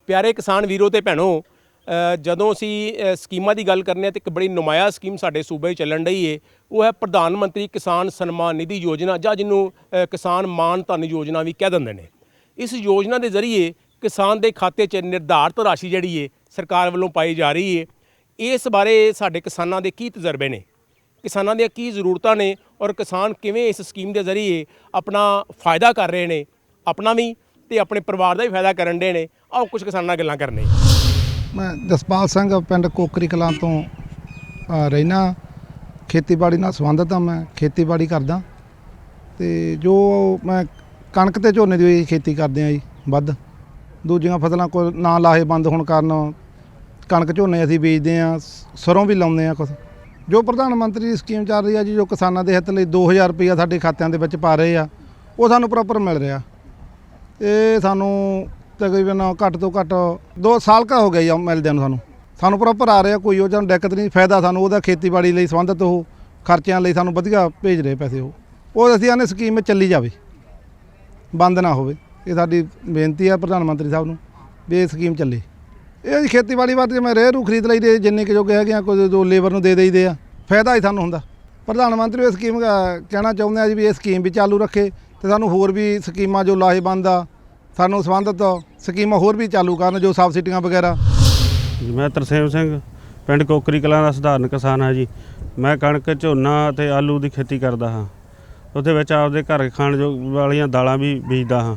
प्यारे किसान वीरों ते भैनों, ਜਦੋਂ ਅਸੀਂ ਸਕੀਮਾਂ ਦੀ ਗੱਲ ਕਰਨੇ ਆ ਤੇ ਇੱਕ ਬੜੀ ਨੁਮਾਇਆ ਸਕੀਮ ਸਾਡੇ ਸੂਬੇ 'ਚ ਚੱਲਣ ਰਹੀ ਹੈ। ਉਹ ਹੈ ਪ੍ਰਧਾਨ ਮੰਤਰੀ ਕਿਸਾਨ ਸਨਮਾਨ ਨਿਧੀ ਯੋਜਨਾ, ਜਾਂ ਜਿਹਨੂੰ ਕਿਸਾਨ ਮਾਨ ਧਨ ਯੋਜਨਾ ਵੀ ਕਹਿ ਦਿੰਦੇ ਨੇ। ਇਸ ਯੋਜਨਾ ਦੇ ਜ਼ਰੀਏ ਕਿਸਾਨ ਦੇ ਖਾਤੇ 'ਚ ਨਿਰਧਾਰਤ ਰਾਸ਼ੀ ਜਿਹੜੀ ਹੈ ਸਰਕਾਰ ਵੱਲੋਂ ਪਾਈ ਜਾ ਰਹੀ ਹੈ। ਇਸ ਬਾਰੇ ਸਾਡੇ ਕਿਸਾਨਾਂ ਦੇ ਕੀ ਤਜਰਬੇ ਨੇ, ਕਿਸਾਨਾਂ ਦੀਆਂ ਕੀ ਜ਼ਰੂਰਤਾਂ ਨੇ, ਔਰ ਕਿਸਾਨ ਕਿਵੇਂ ਇਸ ਸਕੀਮ ਦੇ ਜ਼ਰੀਏ ਆਪਣਾ ਫਾਇਦਾ ਕਰ ਰਹੇ ਨੇ, ਆਪਣਾ ਵੀ ਤੇ ਆਪਣੇ ਪਰਿਵਾਰ ਦਾ ਵੀ ਫਾਇਦਾ ਕਰਨ ਦੇ ਨੇ। ਆਓ ਕੁਝ ਕਿਸਾਨਾਂ ਨਾਲ ਗੱਲਾਂ ਕਰਨੇ। मैं जसपाल सिंह पिंड कोकरी कलां तो रहना, खेतीबाड़ी नाल संबंधित हाँ। मैं खेतीबाड़ी करदा ते जो मैं कणक ते झोने दी खेती करदे आ जी वध। दूजियां फसलां कोई ना लाहेबंद होण कारण कणक झोने असीं बीजदे आ, सरों भी लाउंदे आ कुछ। जो प्रधान मंत्री स्कीम चल रही है जी, जो किसानां दे हित लई 2000 रुपया साडे खात्यां दे विच पा रहे आ, वो सानूं प्रॉपर मिल रिहा। ਇਹ ਸਾਨੂੰ तकरीबन घट तो घट 2 साल का हो गया जी मिलदे नूं। सानूं प्रॉपर आ रहा, कोई ਉਹ दिक्कत नहीं। फायदा सानूं ਉਹਦਾ खेतीबाड़ी ਲਈ ਸੰਬੰਧਿਤ ਉਹ ਖਰਚਿਆਂ ਲਈ ਸਾਨੂੰ ਵਧੀਆ ਭੇਜ ਰਹੇ ਪੈਸੇ। ਉਹ ਅਸੀਂ ਆਨੇ ਸਕੀਮ ਚੱਲੀ ਜਾਵੇ, ਬੰਦ ਨਾ ਹੋਵੇ। ਇਹ ਸਾਡੀ ਬੇਨਤੀ ਹੈ ਪ੍ਰਧਾਨ ਮੰਤਰੀ ਸਾਹਿਬ ਨੂੰ ਵੀ ਇਹ ਸਕੀਮ ਚੱਲੇ। ਇਹ ਜੀ ਖੇਤੀਬਾੜੀ ਵਾਸਤੇ ਮੈਂ ਰੇਹ ਰੂ ਖਰੀਦ ਲਈ ਦੇ, ਜਿੰਨੇ ਕਿ ਜੋਗੇ ਹੈਗੇ ਆ, ਕੋਈ ਜੋ ਲੇਬਰ ਨੂੰ ਦੇ ਦੇਈਦੇ ਆ, ਫਾਇਦਾ ਹੀ ਸਾਨੂੰ ਹੁੰਦਾ। ਪ੍ਰਧਾਨ ਮੰਤਰੀ ਇਹ ਸਕੀਮ ਕਹਿਣਾ ਚਾਹੁੰਦੇ ਆ ਜੀ ਵੀ ਇਹ ਸਕੀਮ ਵੀ ਚਾਲੂ ਰੱਖੇ ਤੇ ਸਾਨੂੰ ਹੋਰ ਵੀ ਸਕੀਮਾਂ ਜੋ ਲਾਹੇਬੰਦ ਆ ਸਾਨੂੰ ਸੰਬੰਧਿਤ ਸਕੀਮਾਂ ਹੋਰ ਵੀ ਚਾਲੂ ਕਰਨ, ਜੋ ਸਬਸਿਡੀਆਂ ਵਗੈਰਾ। मैं तरसेम सिंह पिंड कोकरी कलां दा सधारण किसान हाँ जी। मैं कणक झोना ते आलू की खेती करता हाँ। ਉਹਦੇ ਵਿੱਚ ਆਪਦੇ ਘਰ ਖਾਣ ਜੋ ਵਾਲੀਆਂ ਦਾਲਾਂ ਵੀ ਬੀਜਦਾ ਹਾਂ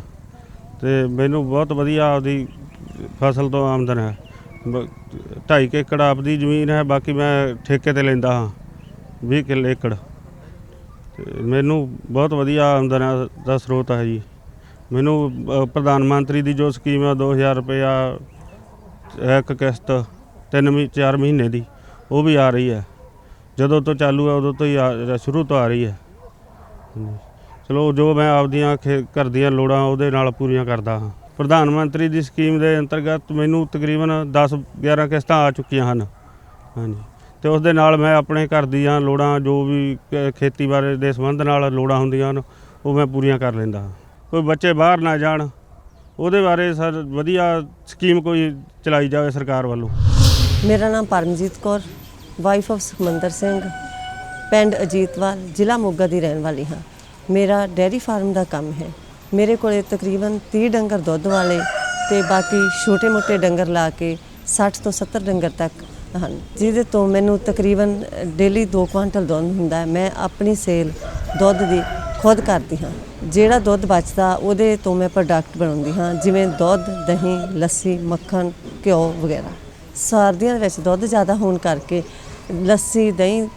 ਤੇ ਮੈਨੂੰ ਬਹੁਤ ਵਧੀਆ ਆਪਦੀ ਫਸਲ ਤੋਂ ਆਮਦਨ ਹੈ। 2.5 ਏਕੜ ਆਪਦੀ ਜ਼ਮੀਨ ਹੈ, ਬਾਕੀ ਮੈਂ ਠੇਕੇ ਤੇ ਲੈਂਦਾ ਹਾਂ 20 ਕਿੱਲੇ ਏਕੜ। ਮੈਨੂੰ ਬਹੁਤ ਵਧੀਆ ਆਮਦਨ ਦਾ ਸਰੋਤ ਹੈ ਜੀ। ਮੈਨੂੰ ਪ੍ਰਧਾਨ ਮੰਤਰੀ ਦੀ ਜੋ ਸਕੀਮ ਹੈ 2000 ਰੁਪਇਆ ਇੱਕ ਕਿਸ਼ਤ 3-4 ਮਹੀਨੇ ਦੀ, ਉਹ ਵੀ ਆ ਰਹੀ ਹੈ। ਜਦੋਂ ਤੋਂ ਚਾਲੂ ਹੈ ਉਦੋਂ ਤੋਂ ਹੀ ਸ਼ੁਰੂ ਤੋਂ ਆ ਰਹੀ ਹੈ। ਚਲੋ ਜੋ ਮੈਂ ਆਪਦੀਆਂ ਘਰ ਦੀਆਂ ਲੋੜਾਂ ਉਹਦੇ ਨਾਲ ਪੂਰੀਆਂ ਕਰਦਾ ਹਾਂ। ਪ੍ਰਧਾਨ ਮੰਤਰੀ ਦੀ ਸਕੀਮ ਦੇ ਅੰਤਰਗਤ ਮੈਨੂੰ ਤਕਰੀਬਨ 10-11 ਕਿਸ਼ਤਾਂ ਆ ਚੁੱਕੀਆਂ ਹਨ ਹਾਂਜੀ। ਅਤੇ ਉਸ ਦੇ ਨਾਲ ਮੈਂ ਆਪਣੇ ਘਰ ਦੀਆਂ ਲੋੜਾਂ ਜੋ ਵੀ ਖੇਤੀਬਾੜੀ ਦੇ ਸੰਬੰਧ ਨਾਲ ਲੋੜਾਂ ਹੁੰਦੀਆਂ ਹਨ ਉਹ ਮੈਂ ਪੂਰੀਆਂ ਕਰ ਲੈਂਦਾ ਹਾਂ। ਕੋਈ ਬੱਚੇ ਬਾਹਰ ਨਾ ਜਾਣ ਉਹਦੇ ਬਾਰੇ ਸਰ ਵਧੀਆ ਸਕੀਮ ਕੋਈ ਚਲਾਈ ਜਾਵੇ ਸਰਕਾਰ ਵੱਲੋਂ। ਮੇਰਾ ਨਾਮ ਪਰਮਜੀਤ ਕੌਰ, ਵਾਈਫ ਆਫ ਸੁਖਮੰਦਰ ਸਿੰਘ, ਪਿੰਡ ਅਜੀਤਵਾਲ, ਜ਼ਿਲ੍ਹਾ ਮੋਗਾ ਦੀ ਰਹਿਣ ਵਾਲੀ ਹਾਂ। ਮੇਰਾ ਡੇਅਰੀ ਫਾਰਮ ਦਾ ਕੰਮ ਹੈ। ਮੇਰੇ ਕੋਲ ਤਕਰੀਬਨ 30 ਡੰਗਰ ਦੁੱਧ ਵਾਲੇ ਅਤੇ ਬਾਕੀ ਛੋਟੇ ਮੋਟੇ ਡੰਗਰ ਲਾ ਕੇ 60 ਤੋਂ 70 ਡੰਗਰ ਤੱਕ ਹਨ, ਜਿਹਦੇ ਤੋਂ ਮੈਨੂੰ ਤਕਰੀਬਨ ਡੇਲੀ 2 ਕੁਆਂਟਲ ਦੁੱਧ ਹੁੰਦਾ। ਮੈਂ ਆਪਣੀ ਸੇਲ ਦੁੱਧ ਦੀ ਖੁਦ ਕਰਦੀ ਹਾਂ। ਜਿਹੜਾ ਦੁੱਧ ਬਚਦਾ ਉਹਦੇ ਤੋਂ ਮੈਂ ਪ੍ਰੋਡਕਟ ਬਣਾਉਂਦੀ ਹਾਂ, ਜਿਵੇਂ ਦੁੱਧ, ਦਹੀਂ, ਲੱਸੀ, ਮੱਖਣ, ਘਿਓ ਵਗੈਰਾ। ਸਰਦੀਆਂ ਦੇ ਵਿੱਚ ਦੁੱਧ ਜ਼ਿਆਦਾ ਹੋਣ ਕਰਕੇ ਲੱਸੀ, ਦਹੀਂ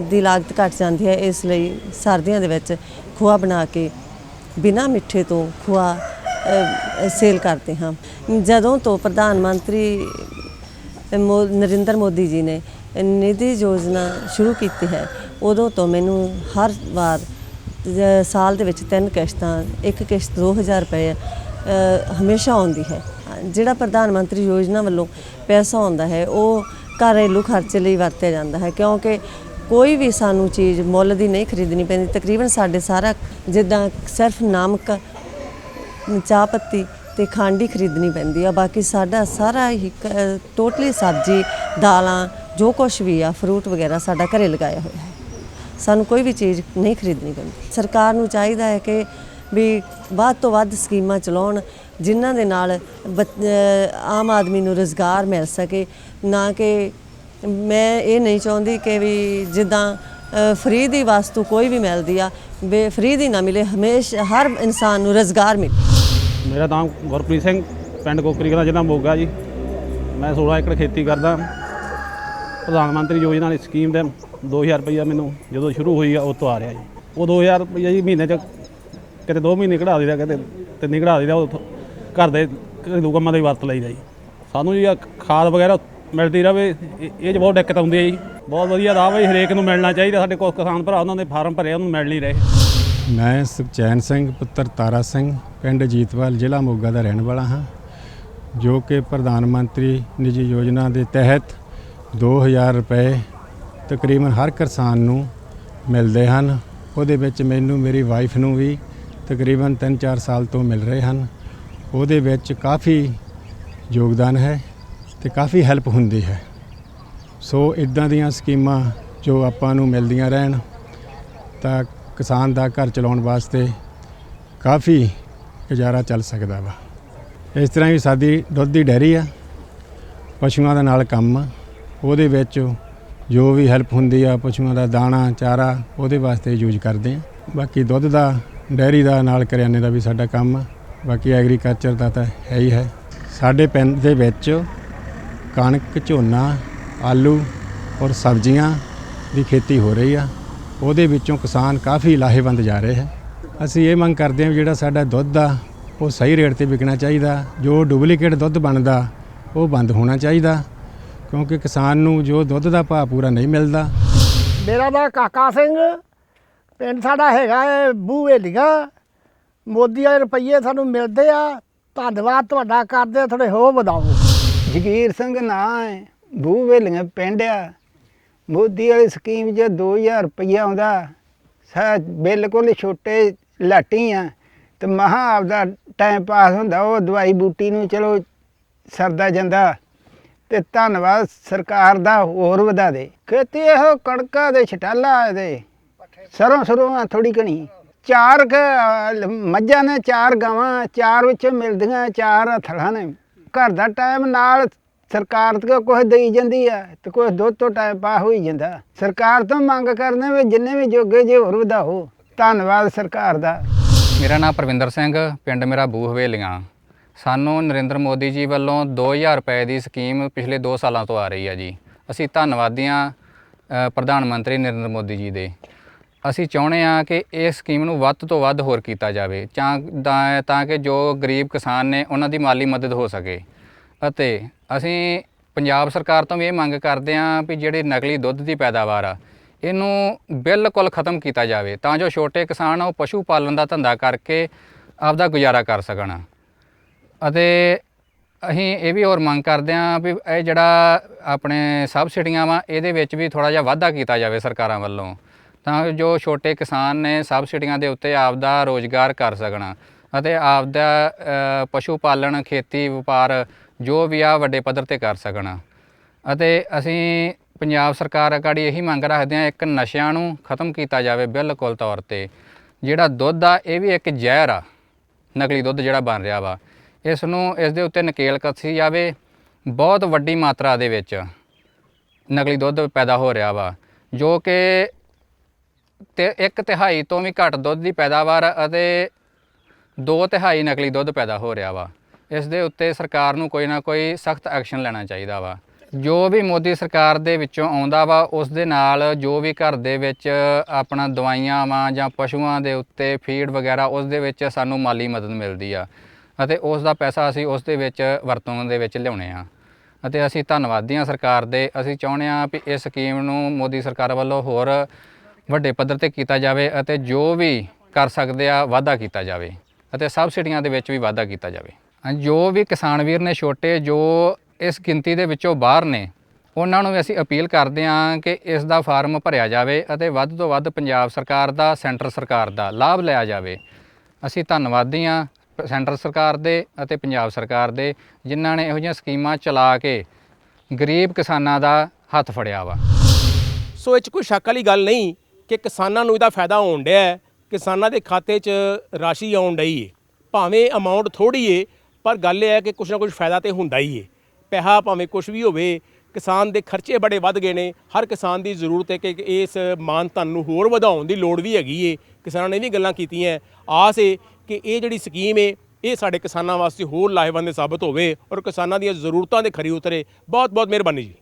ਦੀ ਲਾਗਤ ਘੱਟ ਜਾਂਦੀ ਹੈ, ਇਸ ਲਈ ਸਰਦੀਆਂ ਦੇ ਵਿੱਚ ਖੋਆ ਬਣਾ ਕੇ ਬਿਨਾਂ ਮਿੱਠੇ ਤੋਂ ਖੋਆ ਸੇਲ ਕਰਦੇ ਹਾਂ। ਜਦੋਂ ਤੋਂ ਪ੍ਰਧਾਨ ਮੰਤਰੀ ਨਰਿੰਦਰ ਮੋਦੀ ਜੀ ਨੇ ਨਿਧੀ ਯੋਜਨਾ ਸ਼ੁਰੂ ਕੀਤੀ ਹੈ, ਉਦੋਂ ਤੋਂ ਮੈਨੂੰ ਹਰ ਵਾਰ ਸਾਲ ਦੇ ਵਿੱਚ 3 ਕਿਸ਼ਤਾਂ, ਇੱਕ ਕਿਸ਼ਤ 2000 ਰੁਪਏ ਹਮੇਸ਼ਾ ਆਉਂਦੀ ਹੈ। ਜਿਹੜਾ ਪ੍ਰਧਾਨ ਮੰਤਰੀ ਯੋਜਨਾ ਵੱਲੋਂ ਪੈਸਾ ਆਉਂਦਾ ਹੈ ਉਹ ਘਰੇਲੂ ਖਰਚੇ ਲਈ ਵਰਤਿਆ ਜਾਂਦਾ ਹੈ, ਕਿਉਂਕਿ ਕੋਈ ਵੀ ਸਾਨੂੰ ਚੀਜ਼ ਮੁੱਲ ਦੀ ਨਹੀਂ ਖਰੀਦਣੀ ਪੈਂਦੀ। ਤਕਰੀਬਨ ਸਾਡੇ ਸਾਰਾ ਜਿੱਦਾਂ ਸਿਰਫ ਨਮਕ, ਚਾਹ ਪੱਤੀ ਅਤੇ ਖੰਡ ਹੀ ਖਰੀਦਣੀ ਪੈਂਦੀ ਆ, ਬਾਕੀ ਸਾਡਾ ਸਾਰਾ ਹੀ ਟੋਟਲੀ ਸਬਜ਼ੀ, ਦਾਲਾਂ, ਜੋ ਕੁਛ ਵੀ ਆ, ਫਰੂਟ ਵਗੈਰਾ ਸਾਡਾ ਘਰੇ ਲਗਾਇਆ ਹੋਇਆ ਹੈ। ਸਾਨੂੰ ਕੋਈ ਵੀ ਚੀਜ਼ ਨਹੀਂ ਖਰੀਦਣੀ ਪੈਂਦੀ। ਸਰਕਾਰ ਨੂੰ ਚਾਹੀਦਾ ਹੈ ਕਿ ਵੀ ਵੱਧ ਤੋਂ ਵੱਧ ਸਕੀਮਾਂ ਚਲਾਉਣ, ਜਿਨ੍ਹਾਂ ਦੇ ਨਾਲ ਆਮ ਆਦਮੀ ਨੂੰ ਰੁਜ਼ਗਾਰ ਮਿਲ ਸਕੇ। ਨਾ ਕਿ ਮੈਂ ਇਹ ਨਹੀਂ ਚਾਹੁੰਦੀ ਕਿ ਵੀ ਜਿੱਦਾਂ ਫਰੀ ਦੀ ਵਸਤੂ ਕੋਈ ਵੀ ਮਿਲਦੀ ਆ, ਫਰੀ ਦੀ ਨਾ ਮਿਲੇ, ਹਮੇਸ਼ਾ ਹਰ ਇਨਸਾਨ ਨੂੰ ਰੁਜ਼ਗਾਰ ਮਿਲੇ। ਮੇਰਾ ਨਾਮ ਗੁਰਪ੍ਰੀਤ ਸਿੰਘ, ਪਿੰਡ ਕੋਕਰੀ ਕਲਾਂ, ਜ਼ਿਲ੍ਹਾ ਮੋਗਾ ਜੀ। ਮੈਂ 16 ਏਕੜ ਖੇਤੀ ਕਰਦਾ। ਪ੍ਰਧਾਨ ਮੰਤਰੀ ਯੋਜਨਾ ਦੀ ਸਕੀਮ ਦੇ 2000 ਰੁਪਈਆ ਮੈਨੂੰ ਜਦੋਂ ਸ਼ੁਰੂ ਹੋਈ ਆ ਉਹ ਤੋਂ ਆ ਰਿਹਾ ਜੀ। ਉਹ 2000 ਰੁਪਈਆ ਜੀ ਮਹੀਨੇ 'ਚ ਕਿਤੇ 2 ਮਹੀਨੇ ਕਢਾ ਦਈਦਾ, ਕਿਤੇ 3 ਕਢਾ ਦਈਦਾ। ਉਹ ਘਰ ਦੇ ਘਰੇਲੂ ਕੰਮਾਂ ਦੇ ਵਰਤ ਲਈਦਾ ਜੀ। ਸਾਨੂੰ ਜੀ ਖਾਦ ਵਗੈਰਾ ਮਿਲਦੀ ਰਹੇ, ਇਹ 'ਚ ਬਹੁਤ ਦਿੱਕਤ ਆਉਂਦੀ ਹੈ ਜੀ। ਬਹੁਤ ਵਧੀਆ ਰਾਹ ਬਈ, ਹਰੇਕ ਨੂੰ ਮਿਲਣਾ ਚਾਹੀਦਾ। ਸਾਡੇ ਕੋਲ ਕਿਸਾਨ ਭਰਾ ਉਹਨਾਂ ਦੇ ਫਾਰਮ ਭਰੇ, ਉਹਨੂੰ ਮਿਲ ਨਹੀਂ ਰਹੇ। ਮੈਂ ਸੁਖਚੈਨ ਸਿੰਘ ਪੁੱਤਰ ਤਾਰਾ ਸਿੰਘ, ਪਿੰਡ ਅਜੀਤਵਾਲ, ਜ਼ਿਲ੍ਹਾ ਮੋਗਾ ਦਾ ਰਹਿਣ ਵਾਲਾ ਹਾਂ, ਜੋ ਕਿ ਪ੍ਰਧਾਨ ਮੰਤਰੀ ਨਿਧੀ ਯੋਜਨਾ ਦੇ ਤਹਿਤ 2000 ਰੁਪਏ ਤਕਰੀਬਨ ਹਰ ਕਿਸਾਨ ਨੂੰ ਮਿਲਦੇ ਹਨ। ਉਹਦੇ ਵਿੱਚ ਮੈਨੂੰ, ਮੇਰੀ ਵਾਈਫ ਨੂੰ ਵੀ ਤਕਰੀਬਨ 3-4 ਸਾਲ ਤੋਂ ਮਿਲ ਰਹੇ ਹਨ। ਉਹਦੇ ਵਿੱਚ ਕਾਫੀ ਯੋਗਦਾਨ ਹੈ ਤੇ ਕਾਫੀ ਹੈਲਪ ਹੁੰਦੀ ਹੈ। ਸੋ ਇਦਾਂ ਦੀਆਂ ਸਕੀਮਾਂ ਜੋ ਆਪਾਂ ਨੂੰ ਮਿਲਦੀਆਂ ਰਹਿਣ ਤਾਂ ਕਿਸਾਨ ਦਾ ਘਰ ਚਲਾਉਣ ਵਾਸਤੇ ਕਾਫੀ ਗੁਜ਼ਾਰਾ ਚੱਲ ਸਕਦਾ ਵਾ। ਇਸ ਤਰ੍ਹਾਂ ਵੀ ਸਾਡੀ ਦੁੱਧ ਦੀ ਡੈਰੀ ਆ, ਪਸ਼ੂਆਂ ਦੇ ਨਾਲ ਕੰਮ ਆ, ਉਹਦੇ ਵਿੱਚ ਜੋ ਵੀ ਹੈਲਪ ਹੁੰਦੀ ਆ ਪਸ਼ੂਆਂ ਦਾ ਦਾਣਾ ਚਾਰਾ ਉਹਦੇ ਵਾਸਤੇ ਯੂਜ਼ ਕਰਦੇ ਆ। ਬਾਕੀ ਦੁੱਧ ਦਾ ਡੈਰੀ ਦਾ ਨਾਲ ਕਰਿਆਨੇ ਦਾ ਵੀ ਸਾਡਾ ਕੰਮ ਆ। ਬਾਕੀ ਐਗਰੀਕਲਚਰ ਦਾ ਤਾਂ ਹੈ ਹੀ ਹੈ। ਸਾਡੇ ਪਿੰਡ ਦੇ ਵਿੱਚ ਕਣਕ, ਝੋਨਾ, ਆਲੂ ਔਰ ਸਬਜ਼ੀਆਂ ਦੀ ਖੇਤੀ ਹੋ ਰਹੀ ਆ। ਉਹਦੇ ਵਿੱਚੋਂ ਕਿਸਾਨ ਕਾਫੀ ਲਾਹੇਵੰਦ ਜਾ ਰਹੇ ਹੈ। ਅਸੀਂ ਇਹ ਮੰਗ ਕਰਦੇ ਹਾਂ ਵੀ ਜਿਹੜਾ ਸਾਡਾ ਦੁੱਧ ਆ ਉਹ ਸਹੀ ਰੇਟ ਤੇ ਵਿਕਣਾ ਚਾਹੀਦਾ। ਜੋ ਡੁਪਲੀਕੇਟ ਦੁੱਧ ਬਣਦਾ ਉਹ ਬੰਦ ਹੋਣਾ ਚਾਹੀਦਾ, ਕਿਉਂਕਿ ਕਿਸਾਨ ਨੂੰ ਜੋ ਦੁੱਧ ਦਾ ਭਾਅ ਪੂਰਾ ਨਹੀਂ ਮਿਲਦਾ। ਮੇਰਾ ਨਾਂ ਕਾਕਾ ਸਿੰਘ, ਪਿੰਡ ਸਾਡਾ ਹੈਗਾ ਹੈ ਬੂਹੇਲੀਆਂ। ਮੋਦੀ ਵਾਲੇ ਰੁਪਈਏ ਸਾਨੂੰ ਮਿਲਦੇ ਆ, ਧੰਨਵਾਦ ਤੁਹਾਡਾ ਕਰਦੇ, ਥੋੜੇ ਹੋਰ ਵਧਾਓ। ਜਗੀਰ ਸਿੰਘ ਨਾਂ ਹੈ, ਬੂਹੇਲੀਆਂ ਪਿੰਡ ਆ। ਮੋਦੀ ਵਾਲੀ ਸਕੀਮ 'ਚ 2000 ਰੁਪਈਆ ਆਉਂਦਾ। ਬਿਲਕੁਲ ਛੋਟੇ ਲਾਟੀ ਆ ਤੇ ਮਹਾਂ ਆਪਦਾ ਟਾਈਮ ਪਾਸ ਹੁੰਦਾ। ਉਹ ਦਵਾਈ ਬੂਟੀ ਨੂੰ ਚਲੋ ਸਰਦਾ ਜਾਂਦਾ। ਤੇ ਧੰਨਵਾਦ ਸਰਕਾਰ ਦਾ, ਹੋਰ ਵਧਾ ਦੇ। ਖੇਤੀ ਇਹੋ ਕਣਕਾਂ ਦੇ ਛਟਾਲਾ ਇਹਦੇ ਸਰੋਂ ਆ ਥੋੜੀ ਘਣੀ। 4 ਮੱਝਾਂ ਨੇ, 4 ਗਾਵਾਂ, 4 ਵਿੱਚੋਂ ਮਿਲਦੀਆਂ 4 ਥਲਾਂ ਨੇ। ਘਰ ਦਾ ਟਾਈਮ ਨਾਲ ਸਰਕਾਰ ਤੋਂ ਕੁਛ ਦੇਈ ਜਾਂਦੀ ਆ ਤੇ ਕੁਛ ਦੁੱਧ ਤੋਂ ਟਾਈਮ ਪਾ ਹੋਈ ਜਾਂਦਾ। ਸਰਕਾਰ ਤੋਂ ਮੰਗ ਕਰਨੇ ਵੀ ਜਿੰਨੇ ਵੀ ਜੋਗੇ ਜੇ ਹੋਰ ਵਧਾਓ। ਧੰਨਵਾਦ ਸਰਕਾਰ ਦਾ। ਮੇਰਾ ਨਾਮ ਪ੍ਰਵਿੰਦਰ ਸਿੰਘ, ਪਿੰਡ ਮੇਰਾ ਬੂਹ ਹਵੇਲੀਆਂ। ਸਾਨੂੰ ਨਰਿੰਦਰ ਮੋਦੀ ਜੀ ਵੱਲੋਂ 2000 ਰੁਪਏ ਦੀ ਸਕੀਮ ਪਿਛਲੇ 2 ਸਾਲਾਂ ਤੋਂ ਆ ਰਹੀ ਹੈ ਜੀ। ਅਸੀਂ ਧੰਨਵਾਦੀ ਹਾਂ ਪ੍ਰਧਾਨ ਮੰਤਰੀ ਨਰਿੰਦਰ ਮੋਦੀ ਜੀ ਦੇ। ਅਸੀਂ ਚਾਹੁੰਦੇ ਹਾਂ ਕਿ ਇਸ ਸਕੀਮ ਨੂੰ ਵੱਧ ਤੋਂ ਵੱਧ ਹੋਰ ਕੀਤਾ ਜਾਵੇ ਤਾਂ ਕਿ ਜੋ ਗਰੀਬ ਕਿਸਾਨ ਨੇ ਉਹਨਾਂ ਦੀ ਮਾਲੀ ਮਦਦ ਹੋ ਸਕੇ। ਅਤੇ ਅਸੀਂ ਪੰਜਾਬ ਸਰਕਾਰ ਤੋਂ ਵੀ ਇਹ ਮੰਗ ਕਰਦੇ ਹਾਂ ਵੀ ਜਿਹੜੇ ਨਕਲੀ ਦੁੱਧ ਦੀ ਪੈਦਾਵਾਰ ਆ ਇਹਨੂੰ ਬਿਲਕੁਲ ਖ਼ਤਮ ਕੀਤਾ ਜਾਵੇ, ਤਾਂ ਜੋ ਛੋਟੇ ਕਿਸਾਨ ਉਹ ਪਸ਼ੂ ਪਾਲਣ ਦਾ ਧੰਦਾ ਕਰਕੇ ਆਪਦਾ ਗੁਜ਼ਾਰਾ ਕਰ ਸਕਣ। ਅਤੇ ਅਸੀਂ ਇਹ ਵੀ ਹੋਰ ਮੰਗ ਕਰਦੇ ਹਾਂ ਵੀ ਇਹ ਜਿਹੜਾ ਆਪਣੇ ਸਬਸਿਡੀਆਂ ਵਾ ਇਹਦੇ ਵਿੱਚ ਵੀ ਥੋੜ੍ਹਾ ਜਿਹਾ ਵਾਧਾ ਕੀਤਾ ਜਾਵੇ ਸਰਕਾਰਾਂ ਵੱਲੋਂ, ਤਾਂ ਜੋ ਛੋਟੇ ਕਿਸਾਨ ਨੇ ਸਬਸਿਡੀਆਂ ਦੇ ਉੱਤੇ ਆਪਦਾ ਰੋਜ਼ਗਾਰ ਕਰ ਸਕਣ ਅਤੇ ਆਪਦਾ ਪਸ਼ੂ ਪਾਲਣ, ਖੇਤੀ, ਵਪਾਰ ਜੋ ਵੀ ਆ ਵੱਡੇ ਪੱਧਰ 'ਤੇ ਕਰ ਸਕਣ। ਅਤੇ ਅਸੀਂ ਪੰਜਾਬ ਸਰਕਾਰ ਅਗਾੜੀ ਇਹੀ ਮੰਗ ਰੱਖਦੇ ਹਾਂ, ਇੱਕ ਨਸ਼ਿਆਂ ਨੂੰ ਖ਼ਤਮ ਕੀਤਾ ਜਾਵੇ ਬਿਲਕੁਲ ਤੌਰ 'ਤੇ। ਜਿਹੜਾ ਦੁੱਧ ਆ ਇਹ ਵੀ ਇੱਕ ਜ਼ਹਿਰ ਆ, ਨਕਲੀ ਦੁੱਧ ਜਿਹੜਾ ਬਣ ਰਿਹਾ ਵਾ, ਇਸ ਦੇ ਉੱਤੇ ਨਕੇਲ ਕੱਸੀ ਜਾਵੇ। ਬਹੁਤ ਵੱਡੀ ਮਾਤਰਾ ਦੇ ਵਿੱਚ ਨਕਲੀ ਦੁੱਧ ਪੈਦਾ ਹੋ ਰਿਹਾ ਵਾ, ਜੋ ਕਿ 1/3 ਤੋਂ ਵੀ ਘੱਟ ਦੁੱਧ ਦੀ ਪੈਦਾਵਾਰ ਅਤੇ 2/3 ਨਕਲੀ ਦੁੱਧ ਪੈਦਾ ਹੋ ਰਿਹਾ ਵਾ। ਇਸ ਦੇ ਉੱਤੇ ਸਰਕਾਰ ਨੂੰ ਕੋਈ ਨਾ ਕੋਈ ਸਖਤ ਐਕਸ਼ਨ ਲੈਣਾ ਚਾਹੀਦਾ ਵਾ। ਜੋ ਵੀ ਮੋਦੀ ਸਰਕਾਰ ਦੇ ਵਿੱਚੋਂ ਆਉਂਦਾ ਵਾ ਉਸ ਦੇ ਨਾਲ ਜੋ ਵੀ ਘਰ ਦੇ ਵਿੱਚ ਆਪਣਾ ਦਵਾਈਆਂ ਵਾ ਜਾਂ ਪਸ਼ੂਆਂ ਦੇ ਉੱਤੇ ਫੀਡ ਵਗੈਰਾ, ਉਸ ਦੇ ਵਿੱਚ ਸਾਨੂੰ ਮਾਲੀ ਮਦਦ ਮਿਲਦੀ ਆ ਅਤੇ ਉਸ ਦਾ ਪੈਸਾ ਅਸੀਂ ਉਸ ਦੇ ਵਿੱਚ ਵਰਤੋਂ ਦੇ ਵਿੱਚ ਲਿਆਉਣੇ ਆ। ਅਤੇ ਅਸੀਂ ਧੰਨਵਾਦੀ ਹਾਂ ਸਰਕਾਰ ਦੇ। ਅਸੀਂ ਚਾਹੁੰਦੇ ਹਾਂ ਵੀ ਇਸ ਸਕੀਮ ਨੂੰ ਮੋਦੀ ਸਰਕਾਰ ਵੱਲੋਂ ਹੋਰ ਵੱਡੇ ਪੱਧਰ 'ਤੇ ਕੀਤਾ ਜਾਵੇ ਅਤੇ ਜੋ ਵੀ ਕਰ ਸਕਦੇ ਆ ਵਾਧਾ ਕੀਤਾ ਜਾਵੇ ਅਤੇ ਸਬਸਿਡੀਆਂ ਦੇ ਵਿੱਚ ਵੀ ਵਾਧਾ ਕੀਤਾ ਜਾਵੇ। ਜੋ ਵੀ ਕਿਸਾਨ ਵੀਰ ਨੇ ਛੋਟੇ, ਜੋ ਇਸ ਗਿਣਤੀ ਦੇ ਵਿੱਚੋਂ ਬਾਹਰ ਨੇ, ਉਹਨਾਂ ਨੂੰ ਵੀ ਅਸੀਂ ਅਪੀਲ ਕਰਦੇ ਹਾਂ ਕਿ ਇਸ ਦਾ ਫਾਰਮ ਭਰਿਆ ਜਾਵੇ ਅਤੇ ਵੱਧ ਤੋਂ ਵੱਧ ਪੰਜਾਬ ਸਰਕਾਰ ਦਾ, ਸੈਂਟਰ ਸਰਕਾਰ ਦਾ ਲਾਭ ਲਿਆ ਜਾਵੇ। ਅਸੀਂ ਧੰਨਵਾਦੀ ਹਾਂ ਸੈਂਟਰ ਸਰਕਾਰ ਦੇ ਅਤੇ ਪੰਜਾਬ ਸਰਕਾਰ ਦੇ, ਜਿਨ੍ਹਾਂ ਨੇ ਇਹੋ ਜਿਹੀਆਂ ਸਕੀਮਾਂ ਚਲਾ ਕੇ ਗਰੀਬ ਕਿਸਾਨਾਂ ਦਾ ਹੱਥ ਫੜਿਆ ਵਾ। ਸੋ ਇਹ 'ਚ ਕੋਈ ਸ਼ੱਕ ਵਾਲੀ ਗੱਲ ਨਹੀਂ ਕਿ ਕਿਸਾਨਾਂ ਨੂੰ ਇਹਦਾ ਫਾਇਦਾ ਹੋਣ ਡਿਆ ਹੈ। ਕਿਸਾਨਾਂ ਦੇ ਖਾਤੇ 'ਚ ਰਾਸ਼ੀ ਆਉਣ ਡਈ ਹੈ, ਭਾਵੇਂ ਅਮਾਊਂਟ ਥੋੜ੍ਹੀ ਹੈ, ਪਰ ਗੱਲ ਇਹ ਹੈ ਕਿ ਕੁਛ ਨਾ ਕੁਛ ਫਾਇਦਾ ਤਾਂ ਹੁੰਦਾ ਹੀ ਹੈ। ਪੈਸਾ ਭਾਵੇਂ ਕੁਛ ਵੀ ਹੋਵੇ, ਕਿਸਾਨ ਦੇ ਖਰਚੇ ਬੜੇ ਵੱਧ ਗਏ ਨੇ। ਹਰ ਕਿਸਾਨ ਦੀ ਜ਼ਰੂਰਤ ਹੈ ਕਿ ਇਸ ਮਾਨ ਧਨ ਨੂੰ ਹੋਰ ਵਧਾਉਣ ਦੀ ਲੋੜ ਵੀ ਹੈਗੀ ਹੈ। ਕਿਸਾਨਾਂ ਨੇ ਵੀ ਗੱਲਾਂ ਕੀਤੀਆਂ। ਆਸ ਹੈ ਕਿ ਇਹ ਜਿਹੜੀ ਸਕੀਮ ਹੈ ਇਹ ਸਾਡੇ ਕਿਸਾਨਾਂ ਵਾਸਤੇ ਹੋਰ ਲਾਹੇਵੰਦ ਸਾਬਤ ਹੋਵੇ ਔਰ ਕਿਸਾਨਾਂ ਦੀਆਂ ਜ਼ਰੂਰਤਾਂ ਦੇ ਖਰੀ ਉਤਰੇ। ਬਹੁਤ ਬਹੁਤ ਮਿਹਰਬਾਨੀ ਜੀ।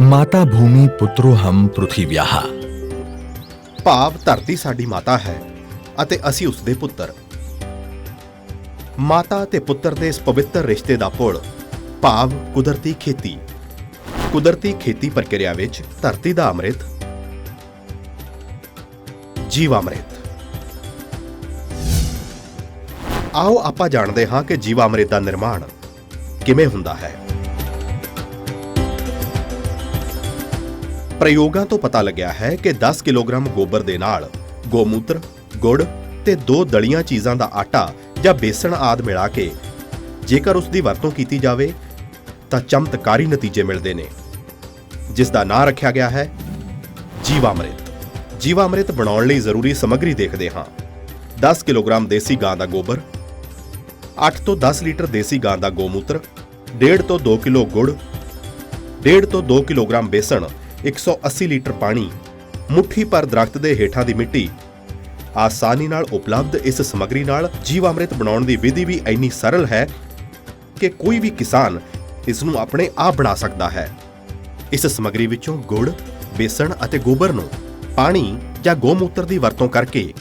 ਮਾਤਾ ਭੂਮੀ ਪੁੱਤਰੋ ਹਮ ਪ੍ਰਿਥਿਵਿਆਹ। ਭਾਵ ਧਰਤੀ ਸਾਡੀ ਮਾਤਾ ਹੈ ਅਤੇ ਅਸੀਂ ਉਸ ਦੇ ਪੁੱਤਰ। ਮਾਤਾ ਤੇ ਪੁੱਤਰ ਦੇ ਇਸ ਪਵਿੱਤਰ ਰਿਸ਼ਤੇ ਦਾ ਪੁੜ ਭਾਵ ਕੁਦਰਤੀ ਖੇਤੀ। ਕੁਦਰਤੀ ਖੇਤੀ ਪ੍ਰਕਿਰਿਆ ਵਿੱਚ ਧਰਤੀ ਦਾ ਅੰਮ੍ਰਿਤ ਜੀਵਾਮ੍ਰਿਤ। ਆਓ ਆਪਾਂ ਜਾਣਦੇ ਹਾਂ ਕਿ ਜੀਵਾਮ੍ਰਿਤ ਦਾ ਨਿਰਮਾਣ ਕਿਵੇਂ ਹੁੰਦਾ ਹੈ। ਪ੍ਰਯੋਗਾਂ ਤੋਂ ਪਤਾ ਲੱਗਿਆ ਹੈ ਕਿ 10 ਕਿਲੋਗ੍ਰਾਮ ਗੋਬਰ ਦੇ ਨਾਲ ਗੋਮੂਤਰ, ਗੁੜ ਤੇ 2 ਦਲੀਆਂ ਚੀਜ਼ਾਂ ਦਾ ਆਟਾ ਜਾਂ ਬੇਸਣ ਆਦਿ ਮਿਲਾ ਕੇ ਜੇਕਰ ਉਸ ਦੀ ਵਰਤੋਂ ਕੀਤੀ ਜਾਵੇ ਤਾਂ ਚਮਤਕਾਰੀ ਨਤੀਜੇ ਮਿਲਦੇ ਨੇ, ਜਿਸ ਦਾ ਨਾਂ ਰੱਖਿਆ ਗਿਆ ਹੈ ਜੀਵਾਮ੍ਰਿਤ। ਜੀਵਾਮ੍ਰਿਤ ਬਣਾਉਣ ਲਈ ਜ਼ਰੂਰੀ ਸਮੱਗਰੀ ਦੇਖਦੇ ਹਾਂ। 10 ਕਿਲੋਗ੍ਰਾਮ ਦੇਸੀ ਗਾਂ ਦਾ ਗੋਬਰ, 8 ਤੋਂ 10 ਲੀਟਰ ਦੇਸੀ ਗਾਂ ਦਾ ਗੋਮੂਤਰ, 1.5 ਤੋਂ 2 ਕਿਲੋ ਗੁੜ, 1.5 ਤੋਂ 2 ਕਿਲੋਗ੍ਰਾਮ ਬੇਸਣ, 180 ਲੀਟਰ ਪਾਣੀ, ਮੁੱਠੀ ਭਰ ਦਰਖਤ ਦੇ ਹੇਠਾਂ ਦੀ ਮਿੱਟੀ। ਆਸਾਨੀ ਨਾਲ ਉਪਲਬਧ ਇਸ ਸਮੱਗਰੀ ਨਾਲ ਜੀਵਾਮ੍ਰਿਤ ਬਣਾਉਣ ਦੀ ਵਿਧੀ ਵੀ ਇੰਨੀ ਸਰਲ ਹੈ ਕਿ ਕੋਈ ਵੀ ਕਿਸਾਨ ਇਸ ਨੂੰ ਆਪਣੇ ਆਪ ਬਣਾ ਸਕਦਾ ਹੈ। ਇਸ ਸਮੱਗਰੀ ਵਿੱਚੋਂ ਗੁੜ, ਬੇਸਣ ਅਤੇ ਗੋਬਰ ਨੂੰ ਪਾਣੀ ਜਾਂ ਗੋਮੂਤਰ ਦੀ ਵਰਤੋਂ ਕਰਕੇ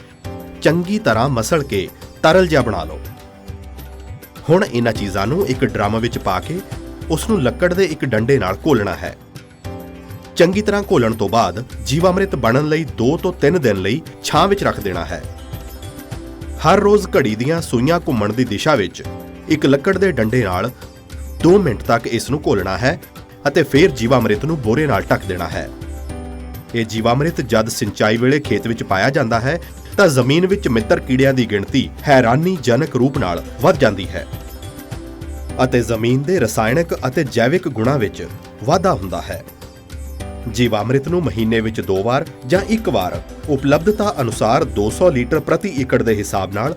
ਚੰਗੀ ਤਰ੍ਹਾਂ ਮਸਲ ਕੇ ਤਰਲ ਜਿਹਾ ਬਣਾ ਲਓ। ਹੁਣ ਇਹਨਾਂ ਚੀਜ਼ਾਂ ਨੂੰ ਇੱਕ ਡਰਮ ਵਿੱਚ ਪਾ ਕੇ ਉਸ ਨੂੰ ਲੱਕੜ ਦੇ ਇੱਕ ਡੰਡੇ ਨਾਲ ਘੋਲਣਾ ਹੈ। ਚੰਗੀ ਤਰ੍ਹਾਂ ਘੋਲਣ ਤੋਂ ਬਾਅਦ ਜੀਵਾਮ੍ਰਿਤ ਬਣਨ ਲਈ 2 ਤੋਂ 3 ਦਿਨ ਲਈ ਛਾਂ ਵਿੱਚ ਰੱਖ ਦੇਣਾ ਹੈ। ਹਰ ਰੋਜ਼ ਘੜੀ ਦੀਆਂ ਸੂਈਆਂ ਘੁੰਮਣ ਦੀ ਦਿਸ਼ਾ ਵਿੱਚ ਇੱਕ ਲੱਕੜ ਦੇ ਡੰਡੇ ਨਾਲ 2 ਮਿੰਟ ਤੱਕ ਇਸ ਨੂੰ ਘੋਲਣਾ ਹੈ ਅਤੇ ਫਿਰ ਜੀਵਾਮ੍ਰਿਤ ਨੂੰ ਬੋਰੇ ਨਾਲ ਢੱਕ ਦੇਣਾ ਹੈ। ਇਹ ਜੀਵਾਮ੍ਰਿਤ ਜਦ ਸਿੰਚਾਈ ਵੇਲੇ ਖੇਤ ਵਿੱਚ ਪਾਇਆ ਜਾਂਦਾ ਹੈ ਤਾਂ ਜ਼ਮੀਨ ਵਿੱਚ ਮਿੱਤਰ ਕੀੜਿਆਂ ਦੀ ਗਿਣਤੀ ਹੈਰਾਨੀਜਨਕ ਰੂਪ ਨਾਲ ਵੱਧ ਜਾਂਦੀ ਹੈ ਅਤੇ ਜ਼ਮੀਨ ਦੇ ਰਸਾਇਣਕ ਅਤੇ ਜੈਵਿਕ ਗੁਣਾਂ ਵਿੱਚ ਵਾਧਾ ਹੁੰਦਾ ਹੈ। ਜੀਵਾਮ੍ਰਿਤ ਨੂੰ ਮਹੀਨੇ ਵਿੱਚ 2 ਵਾਰ ਜਾਂ 1 ਵਾਰ ਉਪਲਬਧਤਾ ਅਨੁਸਾਰ 200 ਲੀਟਰ ਪ੍ਰਤੀ ਏਕੜ ਦੇ ਹਿਸਾਬ ਨਾਲ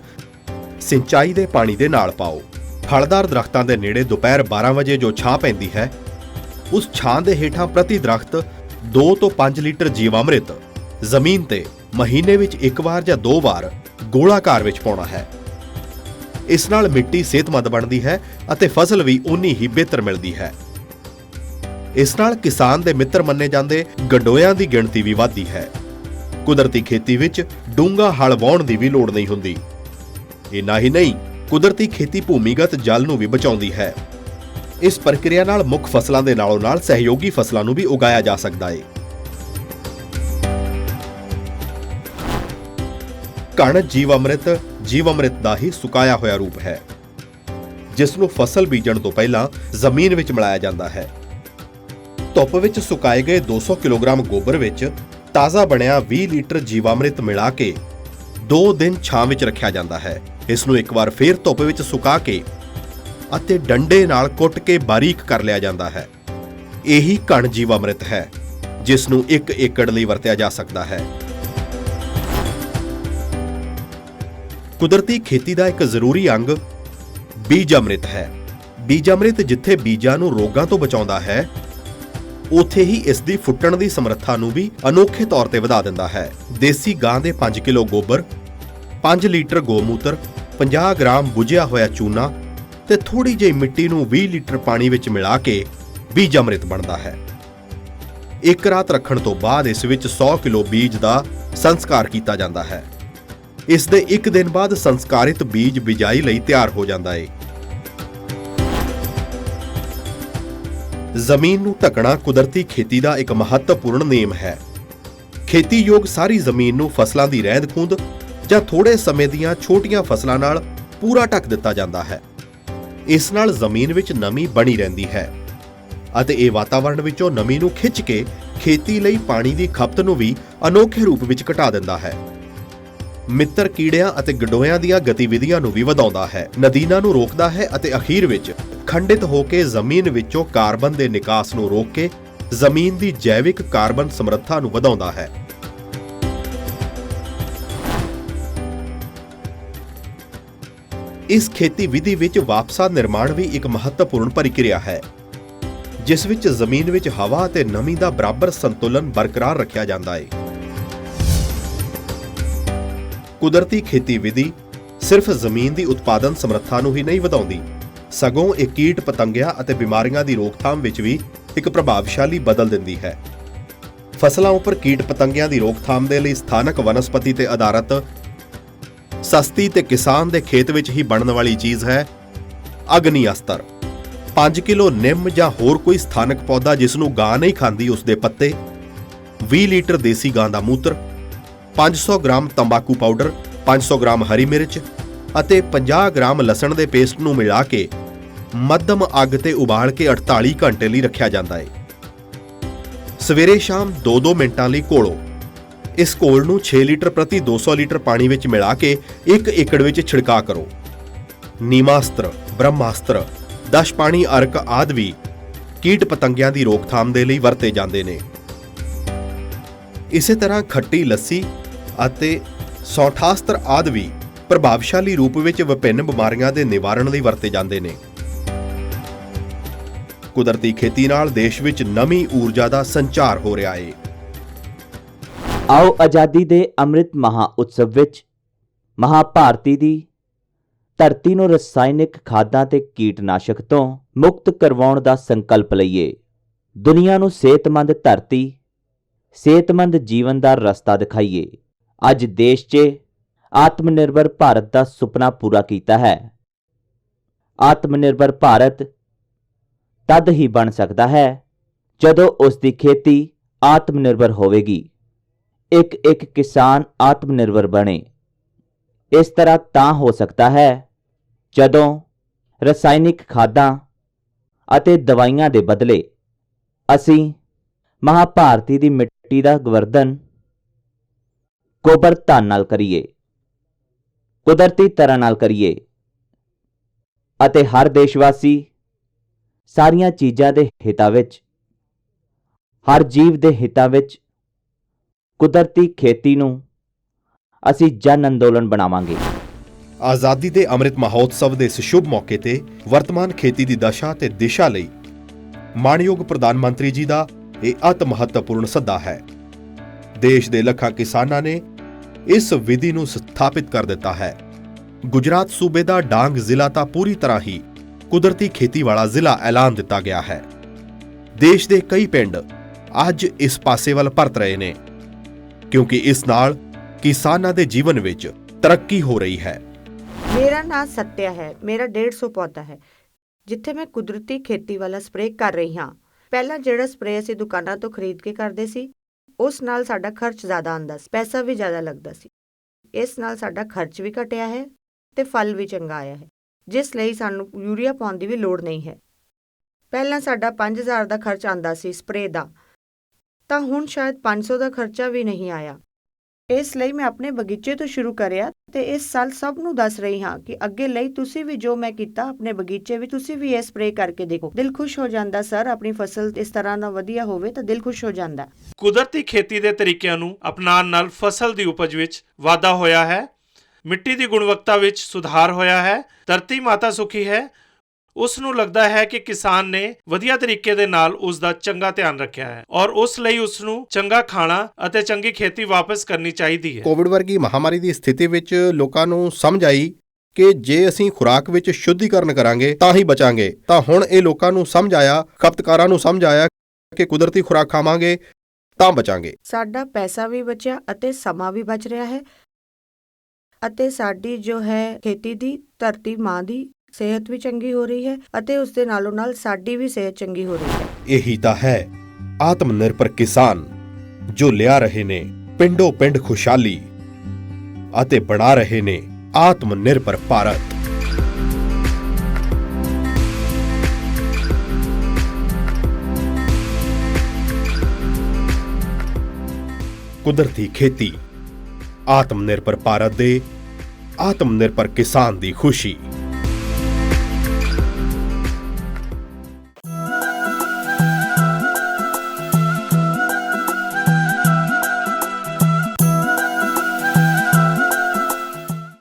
ਸਿੰਚਾਈ ਦੇ ਪਾਣੀ ਦੇ ਨਾਲ ਪਾਓ। ਫਲਦਾਰ ਦਰਖਤਾਂ ਦੇ ਨੇੜੇ ਦੁਪਹਿਰ 12 ਵਜੇ ਜੋ ਛਾਂ ਪੈਂਦੀ ਹੈ, ਉਸ ਛਾਂ ਦੇ ਹੇਠਾਂ ਪ੍ਰਤੀ ਦਰਖਤ 2 ਤੋਂ 5 ਲੀਟਰ ਜੀਵਾਮ੍ਰਿਤ ਜ਼ਮੀਨ ਤੇ ਮਹੀਨੇ ਵਿੱਚ 1 ਵਾਰ ਜਾਂ 2 ਵਾਰ ਗੋਲਾਕਾਰ ਵਿੱਚ ਪਾਉਣਾ ਹੈ। ਇਸ ਨਾਲ ਮਿੱਟੀ ਸਿਹਤਮੰਦ ਬਣਦੀ ਹੈ ਅਤੇ ਫਸਲ ਵੀ ਉਨੀ ਹੀ ਬਿਹਤਰ ਮਿਲਦੀ ਹੈ। ਇਸ ਨਾਲ ਕਿਸਾਨ ਦੇ ਮਿੱਤਰ ਮੰਨੇ ਜਾਂਦੇ ਗੰਡੋਇਆਂ ਦੀ ਗਿਣਤੀ ਵੀ ਵਧਦੀ ਹੈ। ਕੁਦਰਤੀ ਖੇਤੀ ਵਿੱਚ ਡੂੰਘਾ ਹਲ ਵਾਹੁਣ ਦੀ ਵੀ ਲੋੜ ਨਹੀਂ ਹੁੰਦੀ। ਇੰਨਾ ਹੀ ਨਹੀਂ, ਕੁਦਰਤੀ ਖੇਤੀ ਭੂਮੀਗਤ ਜਲ ਨੂੰ ਵੀ ਬਚਾਉਂਦੀ ਹੈ। ਇਸ ਪ੍ਰਕਿਰਿਆ ਨਾਲ ਮੁੱਖ ਫਸਲਾਂ ਦੇ ਨਾਲੋਂ ਨਾਲ ਸਹਿਯੋਗੀ ਫਸਲਾਂ ਨੂੰ ਵੀ ਉਗਾਇਆ ਜਾ ਸਕਦਾ ਹੈ। ਕਣ ਜੀਵਾਮ੍ਰਿਤ ਦਾ ਹੀ ਸੁਕਾਇਆ ਹੋਇਆ ਰੂਪ ਹੈ, ਜਿਸ ਨੂੰ ਫਸਲ ਬੀਜਣ ਤੋਂ ਪਹਿਲਾਂ ਜ਼ਮੀਨ ਵਿੱਚ ਮਿਲਾਇਆ ਜਾਂਦਾ ਹੈ। ਧੁੱਪ ਵਿੱਚ ਸੁਕਾਏ ਗਏ 200 ਕਿਲੋਗ੍ਰਾਮ ਗੋਬਰ ਵਿੱਚ ਤਾਜ਼ਾ ਬਣਿਆ 20 ਲੀਟਰ ਜੀਵਾਮ੍ਰਿਤ ਮਿਲਾ ਕੇ 2 ਦਿਨ ਛਾਂ ਵਿੱਚ ਰੱਖਿਆ ਜਾਂਦਾ ਹੈ। ਇਸ ਨੂੰ ਇੱਕ ਵਾਰ ਫੇਰ ਧੁੱਪ ਵਿੱਚ ਸੁਕਾ ਕੇ ਅਤੇ ਡੰਡੇ ਨਾਲ ਕੁੱਟ ਕੇ ਬਾਰੀਕ ਕਰ ਲਿਆ ਜਾਂਦਾ ਹੈ। ਇਹੀ ਕਣ ਜੀਵਾਮ੍ਰਿਤ ਹੈ, ਜਿਸ ਨੂੰ 1 ਏਕੜ ਲਈ ਵਰਤਿਆ ਜਾ ਸਕਦਾ ਹੈ। ਕੁਦਰਤੀ ਖੇਤੀ ਦਾ ਇੱਕ ਜ਼ਰੂਰੀ ਅੰਗ ਬੀਜਾਮ੍ਰਿਤ ਹੈ। ਬੀਜਾਮ੍ਰਿਤ ਜਿੱਥੇ ਬੀਜਾਂ ਨੂੰ ਰੋਗਾਂ ਤੋਂ ਬਚਾਉਂਦਾ ਹੈ, ਉੱਥੇ ਹੀ ਇਸ ਦੀ ਫੁੱਟਣ ਦੀ ਸਮਰੱਥਾ ਨੂੰ ਵੀ ਅਨੋਖੇ ਤੌਰ ਤੇ ਵਧਾ ਦਿੰਦਾ ਹੈ। ਦੇਸੀ ਗਾਂ ਦੇ 5 ਕਿਲੋ ਗੋਬਰ, 5 ਲੀਟਰ ਗੋਮੂਤਰ, 50 ਗ੍ਰਾਮ ਬੁਝਿਆ ਹੋਇਆ ਚੂਨਾ ਤੇ ਥੋੜੀ ਜਿਹੀ ਮਿੱਟੀ ਨੂੰ 20 ਲੀਟਰ ਪਾਣੀ ਵਿੱਚ ਮਿਲਾ ਕੇ ਬੀਜਾਮ੍ਰਿਤ ਬਣਦਾ ਹੈ। ਇੱਕ ਰਾਤ ਰੱਖਣ ਤੋਂ ਬਾਅਦ ਇਸ ਵਿੱਚ 100 ਕਿਲੋ ਬੀਜ ਦਾ ਸੰਸਕਾਰ ਕੀਤਾ ਜਾਂਦਾ ਹੈ। ਇਸ ਦੇ 1 ਦਿਨ ਬਾਅਦ ਸੰਸਕਾਰਿਤ ਬੀਜ ਬਿਜਾਈ ਲਈ ਤਿਆਰ ਹੋ ਜਾਂਦਾ ਹੈ। ਜ਼ਮੀਨ ਨੂੰ ਢੱਕਣਾ ਕੁਦਰਤੀ ਖੇਤੀ ਦਾ ਇੱਕ ਮਹੱਤਵਪੂਰਨ ਨੇਮ ਹੈ। ਖੇਤੀਯੋਗ ਸਾਰੀ ਜ਼ਮੀਨ ਨੂੰ ਫਸਲਾਂ ਦੀ ਰਹਿੰਦ-ਖੂੰਹਦ ਜਾਂ ਥੋੜੇ ਸਮੇਂ ਦੀਆਂ ਛੋਟੀਆਂ ਫਸਲਾਂ ਨਾਲ ਪੂਰਾ ਢੱਕ ਦਿੱਤਾ ਜਾਂਦਾ ਹੈ। ਇਸ ਨਾਲ ਜ਼ਮੀਨ ਵਿੱਚ ਨਮੀ ਬਣੀ ਰਹਿੰਦੀ ਹੈ ਅਤੇ ਇਹ ਵਾਤਾਵਰਣ ਵਿੱਚੋਂ ਨਮੀ ਨੂੰ ਖਿੱਚ ਕੇ ਖੇਤੀ ਲਈ ਪਾਣੀ ਦੀ ਖਪਤ ਨੂੰ ਵੀ ਅਨੋਖੇ ਰੂਪ ਵਿੱਚ ਘਟਾ ਦਿੰਦਾ ਹੈ। ਮਿੱਤਰ ਕੀੜਿਆਂ ਅਤੇ ਗੰਡੋਇਆਂ ਦੀਆਂ ਗਤੀਵਿਧੀਆਂ ਨੂੰ ਵੀ ਵਧਾਉਂਦਾ ਹੈ, ਨਦੀਨਾਂ ਨੂੰ ਰੋਕਦਾ ਹੈ ਅਤੇ ਅਖੀਰ ਵਿੱਚ ਖੰਡਿਤ ਹੋ ਕੇ ਜ਼ਮੀਨ ਵਿੱਚੋਂ ਕਾਰਬਨ ਦੇ ਨਿਕਾਸ ਨੂੰ ਰੋਕ ਕੇ ਜ਼ਮੀਨ ਦੀ ਜੈਵਿਕ ਕਾਰਬਨ ਸਮਰੱਥਾ ਨੂੰ ਵਧਾਉਂਦਾ ਹੈ। ਇਸ ਖੇਤੀ ਵਿਧੀ ਵਿੱਚ ਵਾਪਸਾ ਨਿਰਮਾਣ ਵੀ ਇੱਕ ਮਹੱਤਵਪੂਰਨ ਪ੍ਰਕਿਰਿਆ ਹੈ, ਜਿਸ ਵਿੱਚ ਜ਼ਮੀਨ ਵਿੱਚ ਹਵਾ ਅਤੇ ਨਮੀ ਦਾ ਬਰਾਬਰ ਸੰਤੁਲਨ ਬਰਕਰਾਰ ਰੱਖਿਆ ਜਾਂਦਾ ਹੈ। ਕੁਦਰਤੀ ਖੇਤੀ ਵਿਧੀ ਸਿਰਫ ਜ਼ਮੀਨ ਦੀ ਉਤਪਾਦਨ ਸਮਰੱਥਾ ਨੂੰ ਹੀ ਨਹੀਂ ਵਧਾਉਂਦੀ, ਸਗੋਂ ਇਹ ਕੀਟ ਪਤੰਗਿਆਂ ਅਤੇ ਬਿਮਾਰੀਆਂ ਦੀ ਰੋਕਥਾਮ ਵਿੱਚ ਵੀ ਇੱਕ ਪ੍ਰਭਾਵਸ਼ਾਲੀ ਬਦਲ ਦਿੰਦੀ ਹੈ। ਫਸਲਾਂ ਉੱਪਰ ਕੀਟ ਪਤੰਗਿਆਂ ਦੀ ਰੋਕਥਾਮ ਦੇ ਲਈ ਸਥਾਨਕ ਵਨਸਪਤੀ ਤੇ ਆਧਾਰਿਤ ਸਸਤੀ ਤੇ ਕਿਸਾਨ ਦੇ ਖੇਤ ਵਿੱਚ ਹੀ ਬਣਨ ਵਾਲੀ ਚੀਜ਼ ਹੈ ਅਗਨੀ ਅਸਤਰ। 5 ਕਿਲੋ ਨਿੰਮ ਜਾਂ ਹੋਰ ਕੋਈ ਸਥਾਨਕ ਪੌਦਾ ਜਿਸ ਨੂੰ ਗਾਂ ਨਹੀਂ ਖਾਂਦੀ ਉਸ ਦੇ ਪੱਤੇ, 20 ਲੀਟਰ ਦੇਸੀ ਗਾਂ ਦਾ ਮੂਤਰ, 500 ਗ੍ਰਾਮ ਤੰਬਾਕੂ ਪਾਊਡਰ, 500 ਗ੍ਰਾਮ ਹਰੀ ਮਿਰਚ ਅਤੇ 50 ਗ੍ਰਾਮ ਲਸਣ ਦੇ ਪੇਸਟ ਨੂੰ ਮਿਲਾ ਕੇ ਮੱਧਮ ਅੱਗ ਤੇ ਉਬਾਲ ਕੇ 48 ਘੰਟੇ ਲਈ ਰੱਖਿਆ ਜਾਂਦਾ ਹੈ। ਸਵੇਰੇ ਸ਼ਾਮ 2-2 ਮਿੰਟਾਂ ਲਈ ਘੋਲੋ ਇਸ ਘੋਲ ਨੂੰ 6 ਲੀਟਰ ਪ੍ਰਤੀ 200 ਲੀਟਰ ਪਾਣੀ ਵਿੱਚ ਮਿਲਾ ਕੇ 1 ਏਕੜ ਵਿੱਚ ਛਿੜਕਾਅ ਕਰੋ। ਨੀਮਾਸਤਰ, ਬ੍ਰਹਮਾਸਤਰ, ਦਸ਼ ਪਾਣੀ ਅਰਕ ਆਦਿ ਵੀ ਕੀਟ ਪਤੰਗਿਆਂ ਦੀ ਰੋਕਥਾਮ ਦੇ ਲਈ ਵਰਤੇ ਜਾਂਦੇ ਨੇ। ਇਸੇ ਤਰ੍ਹਾਂ ਖੱਟੀ ਲੱਸੀ ਅਤੇ ਸੌਠਾਸਤਰ ਆਦਿ ਵੀ ਪ੍ਰਭਾਵਸ਼ਾਲੀ ਰੂਪ ਵਿੱਚ ਵਿਭਿੰਨ ਬਿਮਾਰੀਆਂ ਦੇ ਨਿਵਾਰਣ ਲਈ ਵਰਤੇ ਜਾਂਦੇ ਨੇ। ਕੁਦਰਤੀ ਖੇਤੀ ਨਾਲ ਦੇਸ਼ ਵਿੱਚ ਨਵੀਂ ਊਰਜਾ ਦਾ ਸੰਚਾਰ ਹੋ ਰਿਹਾ ਹੈ। ਆਓ ਆਜ਼ਾਦੀ ਦੇ ਅੰਮ੍ਰਿਤ ਮਹਾ ਉਤਸਵ ਵਿੱਚ ਮਹਾਭਾਰਤੀ ਦੀ ਧਰਤੀ ਨੂੰ ਰਸਾਇਣਿਕ ਖਾਦਾਂ ਤੇ ਕੀਟਨਾਸ਼ਕ ਤੋਂ ਮੁਕਤ ਕਰਵਾਉਣ ਦਾ ਸੰਕਲਪ ਲਈਏ। ਦੁਨੀਆ ਨੂੰ ਸਿਹਤਮੰਦ ਧਰਤੀ, ਸਿਹਤਮੰਦ ਜੀਵਨ ਦਾ ਰਸਤਾ ਦਿਖਾਈਏ। ਅੱਜ ਦੇਸ਼ 'ਚ ਆਤਮ ਨਿਰਭਰ ਭਾਰਤ ਦਾ ਸੁਪਨਾ ਪੂਰਾ ਕੀਤਾ ਹੈ। ਆਤਮ ਨਿਰਭਰ ਭਾਰਤ ਤਦ ਹੀ ਬਣ ਸਕਦਾ ਹੈ ਜਦੋਂ ਉਸ ਦੀ ਖੇਤੀ ਆਤਮ ਨਿਰਭਰ ਹੋਵੇਗੀ। ਇੱਕ ਕਿਸਾਨ ਆਤਮ ਨਿਰਭਰ ਬਣੇ। ਇਸ ਤਰ੍ਹਾਂ ਤਾਂ ਹੋ ਸਕਦਾ ਹੈ ਜਦੋਂ ਰਸਾਇਣਿਕ ਖਾਦਾਂ ਅਤੇ ਦਵਾਈਆਂ ਦੇ ਬਦਲੇ ਅਸੀਂ ਮਹਾਭਾਰਤੀ ਦੀ ਮਿੱਟੀ ਦਾ ਗਵਰਦਨ ਗੋਬਰ ਧਨ ਨਾਲ ਕਰੀਏ, ਕੁਦਰਤੀ ਤਰ੍ਹਾਂ ਨਾਲ ਕਰੀਏ ਅਤੇ ਹਰ ਦੇਸ਼ਵਾਸੀ ਸਾਰੀਆਂ ਚੀਜ਼ਾਂ ਦੇ ਹਿੱਤਾਂ ਵਿੱਚ, ਹਰ ਜੀਵ ਦੇ ਹਿੱਤਾਂ ਵਿੱਚ ਕੁਦਰਤੀ ਖੇਤੀ ਨੂੰ ਅਸੀਂ ਜਨ ਅੰਦੋਲਨ ਬਣਾਵਾਂਗੇ। ਆਜ਼ਾਦੀ ਦੇ ਅੰਮ੍ਰਿਤ ਮਹੋਤਸਵ ਦੇ ਇਸ ਸ਼ੁਭ ਮੌਕੇ ਤੇ ਵਰਤਮਾਨ ਖੇਤੀ ਦੀ ਦਸ਼ਾ ਤੇ ਦਿਸ਼ਾ ਲਈ ਮਾਣਯੋਗ ਪ੍ਰਧਾਨ ਮੰਤਰੀ ਜੀ ਦਾ ਇਹ ਅਤ ਮਹੱਤਵਪੂਰਨ ਸੱਦਾ ਹੈ। ਦੇਸ਼ ਦੇ ਲੱਖਾਂ ਕਿਸਾਨਾਂ ਨੇ ਇਸ ਵਿਧੀ ਨੂੰ ਸਥਾਪਿਤ ਕਰ ਦਿੱਤਾ ਹੈ। ਗੁਜਰਾਤ ਸੂਬੇ ਦਾ ਡਾਂਗ ਜ਼ਿਲ੍ਹਾ ਤਾਂ ਪੂਰੀ ਤਰ੍ਹਾਂ ਹੀ ਕੁਦਰਤੀ ਖੇਤੀ ਵਾਲਾ ਜ਼ਿਲ੍ਹਾ ਐਲਾਨ ਦਿੱਤਾ ਗਿਆ ਹੈ। ਦੇਸ਼ ਦੇ ਕਈ ਪਿੰਡ ਅੱਜ ਇਸ ਪਾਸੇ ਵੱਲ ਪਰਤ ਰਹੇ ਨੇ ਕਿਉਂਕਿ ਇਸ ਨਾਲ ਕਿਸਾਨਾਂ ਦੇ ਜੀਵਨ ਵਿੱਚ ਤਰੱਕੀ ਹੋ ਰਹੀ ਹੈ। ਮੇਰਾ ਨਾਮ ਸਤਿਆ ਹੈ। ਮੇਰਾ 150 ਪੌਦਾ ਹੈ ਜਿੱਥੇ ਮੈਂ ਕੁਦਰਤੀ ਖੇਤੀ ਵਾਲਾ ਸਪਰੇਅ ਕਰ ਰਹੀ ਹਾਂ। ਪਹਿਲਾਂ ਜਿਹੜਾ ਸਪਰੇਅ ਅਸੀਂ ਦੁਕਾਨਾਂ ਤੋਂ ਖਰੀਦ ਕੇ ਕਰਦੇ ਸੀ ਉਸ ਨਾਲ ਸਾਡਾ ਖਰਚ ਜ਼ਿਆਦਾ ਆਉਂਦਾ ਸੀ, ਪੈਸਾ ਵੀ ਜ਼ਿਆਦਾ ਲੱਗਦਾ ਸੀ। ਇਸ ਨਾਲ ਸਾਡਾ ਖਰਚ ਵੀ ਘਟਿਆ ਹੈ ਤੇ ਫਲ ਵੀ ਚੰਗਾ ਆਇਆ ਹੈ, ਜਿਸ ਲਈ ਸਾਨੂੰ ਯੂਰੀਆ ਪਾਉਣ ਦੀ ਵੀ ਲੋੜ ਨਹੀਂ ਹੈ। ਪਹਿਲਾਂ ਸਾਡਾ 5000 ਦਾ ਖਰਚ ਆਉਂਦਾ ਸੀ ਸਪਰੇਅ ਦਾ, ਤਾਂ ਹੁਣ ਸ਼ਾਇਦ 500 ਦਾ ਖਰਚਾ ਵੀ ਨਹੀਂ ਆਇਆ। ਇਸ ਲਈ ਮੈਂ ਆਪਣੇ ਬਗੀਚੇ ਤੋਂ ਸ਼ੁਰੂ ਕਰਿਆ ਤੇ ਇਸ ਸਾਲ ਸਭ ਨੂੰ ਦੱਸ ਰਹੀ ਹਾਂ ਕਿ ਅੱਗੇ ਲਈ ਤੁਸੀਂ ਵੀ ਜੋ ਮੈਂ ਕੀਤਾ ਆਪਣੇ ਬਗੀਚੇ ਵਿੱਚ ਤੁਸੀਂ ਵੀ ਇਹ ਸਪਰੇਅ ਕਰਕੇ ਦੇਖੋ। ਦਿਲ ਖੁਸ਼ ਹੋ ਜਾਂਦਾ ਸਰ, ਆਪਣੀ ਫਸਲ ਇਸ ਤਰ੍ਹਾਂ ਨਾਲ ਵਧੀਆ ਹੋਵੇ ਤਾਂ ਦਿਲ ਖੁਸ਼ ਹੋ ਜਾਂਦਾ। ਕੁਦਰਤੀ ਖੇਤੀ ਦੇ ਤਰੀਕਿਆਂ ਨੂੰ ਅਪਣਾਉਣ ਨਾਲ ਫਸਲ ਦੀ ਉਪਜ ਵਿੱਚ ਵਾਧਾ ਹੋਇਆ ਹੈ, ਮਿੱਟੀ ਦੀ ਗੁਣਵੱਤਾ ਵਿੱਚ ਸੁਧਾਰ ਹੋਇਆ ਹੈ, ਧਰਤੀ ਮਾਤਾ ਸੁਖੀ ਹੈ। ਉਸ ਨੂੰ ਲੱਗਦਾ ਹੈ ਕਿ ਕਿਸਾਨ ਨੇ ਵਧੀਆ ਤਰੀਕੇ ਦੇ ਨਾਲ ਉਸ ਦਾ ਚੰਗਾ ਧਿਆਨ ਰੱਖਿਆ ਹੈ ਔਰ ਉਸ ਲਈ ਉਸ ਨੂੰ ਚੰਗਾ ਖਾਣਾ ਅਤੇ ਚੰਗੀ ਖੇਤੀ ਵਾਪਸ ਕਰਨੀ ਚਾਹੀਦੀ ਹੈ। ਕੋਵਿਡ ਵਰਗੀ ਮਹਾਮਾਰੀ ਦੀ ਸਥਿਤੀ ਵਿੱਚ ਲੋਕਾਂ ਨੂੰ ਸਮਝ ਆਈ ਕਿ ਜੇ ਅਸੀਂ ਖੁਰਾਕ ਵਿੱਚ ਸ਼ੁੱਧੀਕਰਨ ਕਰਾਂਗੇ ਤਾਂ ਹੀ ਬਚਾਂਗੇ। ਤਾਂ ਹੁਣ ਇਹ ਲੋਕਾਂ ਨੂੰ ਸਮਝ ਆਇਆ, ਖਪਤਕਾਰਾਂ ਨੂੰ ਸਮਝ ਆਇਆ ਕਿ ਕੁਦਰਤੀ ਖੁਰਾਕ ਖਾਵਾਂਗੇ ਤਾਂ ਬਚਾਂਗੇ। ਸਾਡਾ ਪੈਸਾ ਵੀ ਬਚਿਆ ਅਤੇ ਸਮਾਂ ਵੀ ਬਚ ਰਿਹਾ ਹੈ ਅਤੇ ਸਾਡੀ ਜੋ ਹੈ ਖੇਤੀ ਦੀ ਧਰਤੀ ਮਾਂ ਦੀ ਸਿਹਤ ਵੀ ਚੰਗੀ ਹੋ ਰਹੀ ਹੈ ਅਤੇ ਉਸ ਦੇ ਨਾਲੋਂ ਨਾਲ ਸਾਡੀ ਵੀ ਸਿਹਤ ਚੰਗੀ ਹੋ ਰਹੀ ਹੈ। ਇਹੀ ਤਾਂ ਹੈ ਆਤਮ ਨਿਰਭਰ ਕਿਸਾਨ ਜੋ ਲਿਆ ਰਹੇ ਨੇ ਪਿੰਡੋ ਪਿੰਡ ਖੁਸ਼ਹਾਲੀ ਅਤੇ ਬਣਾ ਰਹੇ ਨੇ ਆਤਮ ਨਿਰਭਰ ਭਾਰਤ। ਕੁਦਰਤੀ ਖੇਤੀ, ਆਤਮ ਨਿਰਭਰ ਭਾਰਤ ਦੇ ਆਤਮ ਨਿਰਭਰ ਕਿਸਾਨ ਦੀ ਖੁਸ਼ੀ।